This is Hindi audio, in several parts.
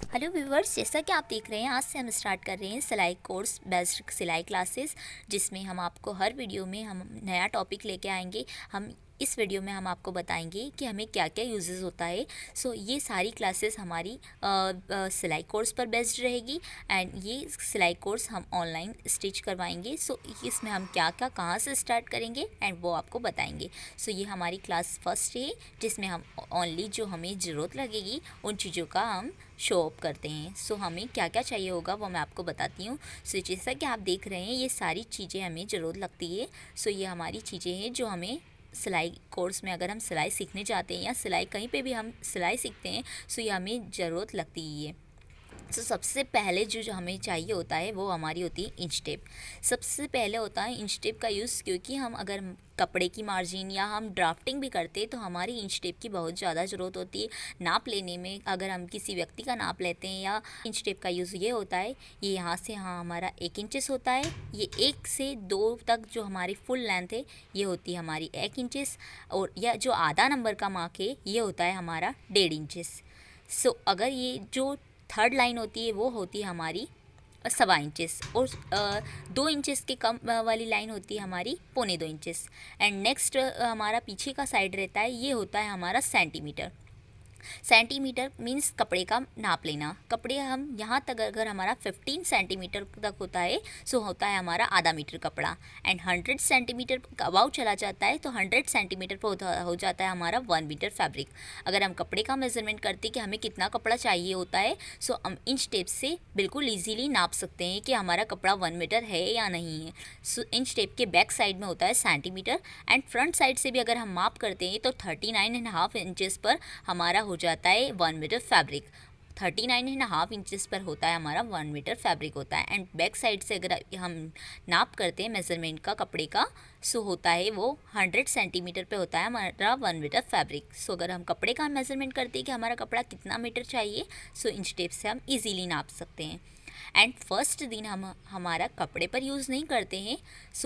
हेलो व्यूवर्स, जैसा कि आप देख रहे हैं, आज से हम स्टार्ट कर रहे हैं सिलाई कोर्स बेस्ड सिलाई क्लासेस, जिसमें हम आपको हर वीडियो में हम नया टॉपिक लेके आएंगे। हम इस वीडियो में हम आपको बताएंगे कि हमें क्या क्या यूजेस होता है। ये सारी क्लासेस हमारी सिलाई कोर्स पर बेस्ड रहेगी एंड ये सिलाई कोर्स हम ऑनलाइन स्टिच करवाएंगे। इसमें हम क्या क्या कहाँ से स्टार्ट करेंगे एंड वो आपको बताएंगे। ये हमारी क्लास फर्स्ट है, जिसमें हम ओनली जो हमें ज़रूरत लगेगी उन चीज़ों का हम शो अप करते हैं। हमें क्या क्या चाहिए होगा वो मैं आपको बताती हूँ। जैसा कि आप देख रहे हैं, ये सारी चीज़ें हमें ज़रूरत लगती है। ये हमारी चीज़ें हैं जो हमें सिलाई कोर्स में, अगर हम सिलाई सीखने जाते हैं या सिलाई कहीं पे भी हम सिलाई सीखते हैं, ये हमें ज़रूरत लगती ही है। सबसे पहले जो हमें चाहिए होता है वो हमारी होती है इंच टेप। सबसे पहले होता है इंच टेप का यूज़, क्योंकि हम अगर कपड़े की मार्जिन या हम ड्राफ्टिंग भी करते हैं तो हमारी इंच टेप की बहुत ज़्यादा ज़रूरत होती है नाप लेने में। अगर हम किसी व्यक्ति का नाप लेते हैं, या इंच टेप का यूज़ ये होता है, ये यहाँ से यहाँ हमारा 1 इंचेस होता है। ये 1 से 2 तक जो हमारी फुल लेंथ है ये होती है हमारी 1 इंचेस। और या जो आधा नंबर का मार्क है ये होता है हमारा 1.5 इंचेस। अगर ये जो थर्ड लाइन होती है वो होती है हमारी 1.25 इंचेस। और 2 इंचेस के कम वाली लाइन होती है हमारी 0.25 इंचेस। एंड नेक्स्ट हमारा पीछे का साइड रहता है, ये होता है हमारा सेंटीमीटर। सेंटीमीटर मीन्स कपड़े का नाप लेना। कपड़े हम यहाँ तक अगर हमारा 15 सेंटीमीटर तक होता है, होता है हमारा आधा मीटर कपड़ा। एंड 100 सेंटीमीटर अबाउ चला जाता है तो 100 सेंटीमीटर पर हो जाता है हमारा 1 मीटर फैब्रिक। अगर हम कपड़े का मेजरमेंट करते कि हमें कितना कपड़ा चाहिए होता है, हम इंच टेप से बिल्कुल ईजीली नाप सकते हैं कि हमारा कपड़ा 1 मीटर है या नहीं है। इंच टेप के बैक साइड में होता है सेंटीमीटर, एंड फ्रंट साइड से भी अगर हम माप करते हैं तो 39.5 इंचेस पर हमारा हो जाता है 1 मीटर फैब्रिक। 39.5 इंचेस पर होता है हमारा 1 मीटर फैब्रिक होता है। एंड बैक साइड से अगर हम नाप करते हैं मेजरमेंट का कपड़े का, होता है वो 100 सेंटीमीटर पे होता है हमारा 1 मीटर फैब्रिक। अगर हम कपड़े का मेजरमेंट करते हैं कि हमारा कपड़ा कितना मीटर चाहिए, इंच टेप से हम इजीली नाप सकते हैं। एंड फर्स्ट दिन हम हमारा कपड़े पर यूज़ नहीं करते हैं,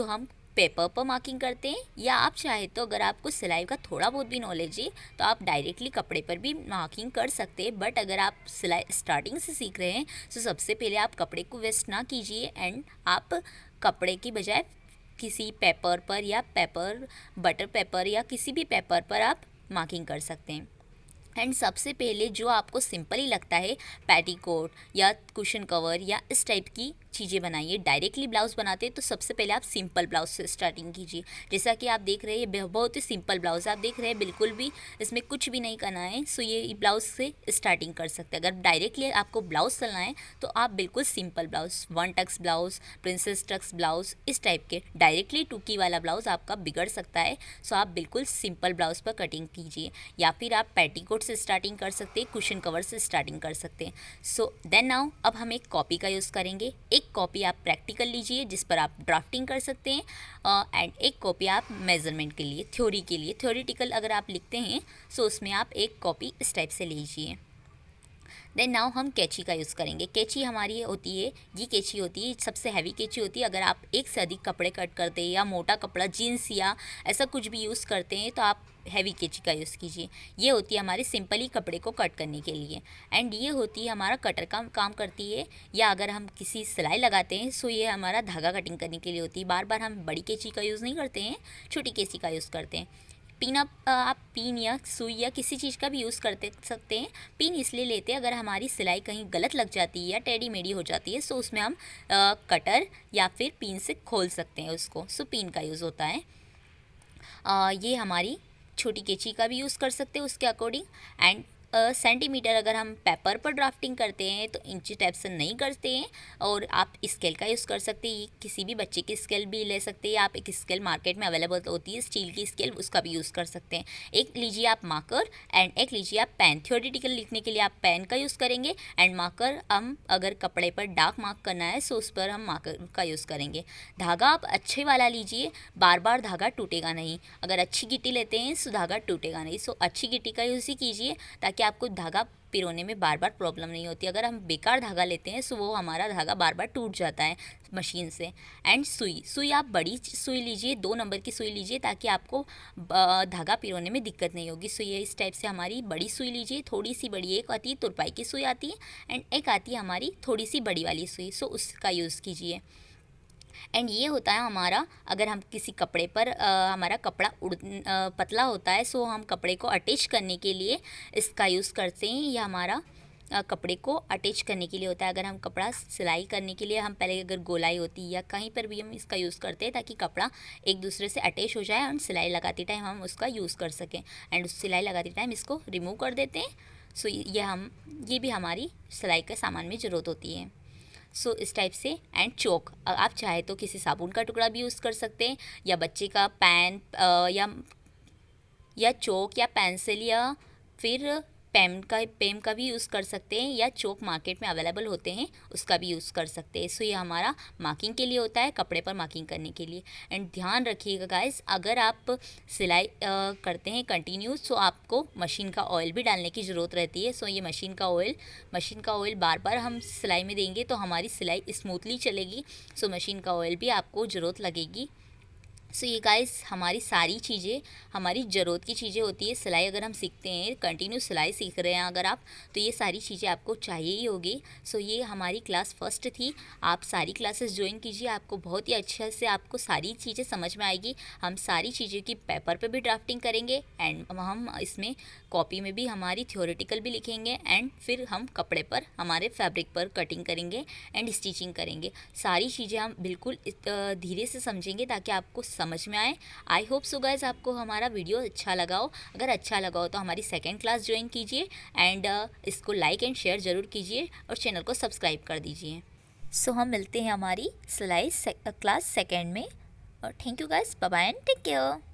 हम पेपर पर मार्किंग करते हैं। या आप चाहे तो अगर आपको सिलाई का थोड़ा बहुत भी नॉलेज है तो आप डायरेक्टली कपड़े पर भी मार्किंग कर सकते हैं। बट अगर आप सिलाई स्टार्टिंग से सीख रहे हैं तो सबसे पहले आप कपड़े को वेस्ट ना कीजिए, एंड आप कपड़े की बजाय किसी पेपर पर या बटर पेपर या किसी भी पेपर पर आप मार्किंग कर सकते हैं। एंड सबसे पहले जो आपको सिंपल ही लगता है, पैटीकोट या कुशन कवर या इस टाइप की चीज़ें बनाइए। डायरेक्टली ब्लाउज़ बनाते हैं तो सबसे पहले आप सिंपल ब्लाउज से स्टार्टिंग कीजिए। जैसा कि आप देख रहे हैं, ये बहुत ही सिंपल ब्लाउज़ आप देख रहे हैं, बिल्कुल भी इसमें कुछ भी नहीं करना है। ये ब्लाउज़ से स्टार्टिंग कर सकते हैं। अगर डायरेक्टली आपको ब्लाउज़ चलना है तो आप बिल्कुल simple blouse, 1 tucks blouse, princess tucks blouse, इस टाइप के। डायरेक्टली टूकी वाला ब्लाउज़ आपका बिगड़ सकता है, आप बिल्कुल सिंपल ब्लाउज़ पर कटिंग कीजिए। या फिर आप पेटीकोट से स्टार्टिंग कर सकते हैं, कुशन कवर से स्टार्टिंग कर सकते हैं। देन नाउ अब हम एक कॉपी का यूज़ करेंगे। एक कॉपी आप प्रैक्टिकल लीजिए जिस पर आप ड्राफ्टिंग कर सकते हैं, एंड एक कॉपी आप मेजरमेंट के लिए, थ्योरी के लिए, थ्योरेटिकल अगर आप लिखते हैं उसमें आप एक कॉपी इस टाइप से लीजिए। देन नाउ हम कैंची का यूज़ करेंगे। कैंची हमारी होती है, ये कैंची होती है सबसे हैवी कैंची होती है। अगर आप एक से अधिक कपड़े कट करते हैं या मोटा कपड़ा जीन्स या ऐसा कुछ भी यूज़ करते हैं तो आप हैवी कैंची का यूज़ कीजिए। ये होती है हमारी सिंपली कपड़े को कट करने के लिए, एंड ये होती है हमारा कटर का काम करती है। या अगर हम किसी सिलाई लगाते हैं ये हमारा धागा कटिंग करने के लिए होती है। बार बार हम बड़ी कैंची का यूज़ नहीं करते हैं, छोटी कैंची का यूज़ करते हैं। पिन आप पिन या सुई या किसी चीज़ का भी यूज़ करते सकते हैं। पिन इसलिए लेते हैं अगर हमारी सिलाई कहीं गलत लग जाती है या टेढ़ी मेढ़ी हो जाती है, उसमें हम कटर या फिर पिन से खोल सकते हैं उसको। पिन का यूज़ होता है। ये हमारी छोटी कैंची का भी यूज़ कर सकते हैं उसके अकॉर्डिंग। एंड सेंटीमीटर अगर हम पेपर पर ड्राफ्टिंग करते हैं तो इंची टैप से नहीं करते हैं, और आप स्केल का यूज़ कर सकते हैं। किसी भी बच्चे की स्केल भी ले सकते हैं, आप एक स्केल मार्केट में अवेलेबल होती है स्टील की स्केल, उसका भी यूज़ कर सकते हैं। एक लीजिए आप मार्कर एंड एक लीजिए आप पेन। थ्योरेटिकल लिखने के लिए आप पेन का यूज़ करेंगे, एंड मार्कर हम अगर कपड़े पर डार्क मार्क करना है उस पर हम मार्कर का यूज़ करेंगे। धागा आप अच्छे वाला लीजिए, बार बार धागा टूटेगा नहीं। अगर अच्छी गिट्टी लेते हैं धागा टूटेगा नहीं। अच्छी गिट्टी का यूज़ ही कीजिए ताकि ताकि आपको धागा पिरोने में बार बार प्रॉब्लम नहीं होती। अगर हम बेकार धागा लेते हैं तो वो हमारा धागा बार बार टूट जाता है मशीन से। एंड सुई आप बड़ी सुई लीजिए, 2 नंबर की सुई लीजिए ताकि आपको धागा पिरोने में दिक्कत नहीं होगी। सुई इस टाइप से हमारी बड़ी सुई लीजिए, थोड़ी सी बड़ी, एक आती है तुरपाई की सुई आती है एंड एक आती है हमारी थोड़ी सी बड़ी वाली सुई, सो उसका यूज़ कीजिए। एंड ये होता है हमारा, अगर हम किसी कपड़े पर हमारा कपड़ा पतला होता है, सो हम कपड़े को अटैच करने के लिए इसका यूज़ करते हैं। ये हमारा कपड़े को अटैच करने के लिए होता है। अगर हम कपड़ा सिलाई करने के लिए हम पहले अगर गोलाई होती है या कहीं पर भी हम इसका यूज़ करते हैं ताकि कपड़ा एक दूसरे से अटैच हो जाए और सिलाई लगाते टाइम हम उसका यूज़ कर सकें। एंड उस सिलाई लगाते टाइम इसको रिमूव कर देते हैं। सो ये भी हमारी सिलाई के सामान में ज़रूरत होती है। सो इस टाइप से। एंड चोक, आप चाहे तो किसी साबुन का टुकड़ा भी यूज़ कर सकते हैं, या बच्चे का पेन या चोक या पेंसिल या फिर पेम का भी यूज़ कर सकते हैं, या चोक मार्केट में अवेलेबल होते हैं उसका भी यूज़ कर सकते हैं। सो ये हमारा मार्किंग के लिए होता है, कपड़े पर मार्किंग करने के लिए। एंड ध्यान रखिएगा गाइस, अगर आप सिलाई करते हैं कंटिन्यूस तो आपको मशीन का ऑयल भी डालने की ज़रूरत रहती है। सो ये मशीन का ऑयल बार बार हम सिलाई में देंगे तो हमारी सिलाई स्मूथली चलेगी। सो मशीन का ऑयल भी आपको ज़रूरत लगेगी। सो ये गाइस हमारी सारी चीज़ें हमारी ज़रूरत की चीज़ें होती है। सिलाई अगर हम सीखते हैं, कंटिन्यू सिलाई सीख रहे हैं अगर आप, तो ये सारी चीज़ें आपको चाहिए ही होगी। सो ये हमारी क्लास फर्स्ट थी, आप सारी क्लासेस ज्वाइन कीजिए, आपको बहुत ही अच्छे से आपको सारी चीज़ें समझ में आएगी। हम सारी चीज़ें की पेपर पे भी ड्राफ्टिंग करेंगे एंड हम इसमें कॉपी में भी हमारी थ्योरेटिकल भी लिखेंगे एंड फिर हम कपड़े पर हमारे फैब्रिक पर कटिंग करेंगे एंड स्टिचिंग करेंगे। सारी चीज़ें हम बिल्कुल धीरे से समझेंगे ताकि आपको समझ में आए। आई होप सो गाइस आपको हमारा वीडियो अच्छा लगा हो। अगर अच्छा लगा हो तो हमारी सेकंड क्लास ज्वाइन कीजिए एंड इसको लाइक एंड शेयर ज़रूर कीजिए और चैनल को सब्सक्राइब कर दीजिए। सो हम मिलते हैं हमारी सिलाई क्लास सेकंड में। और thank you guys, bye bye and take care.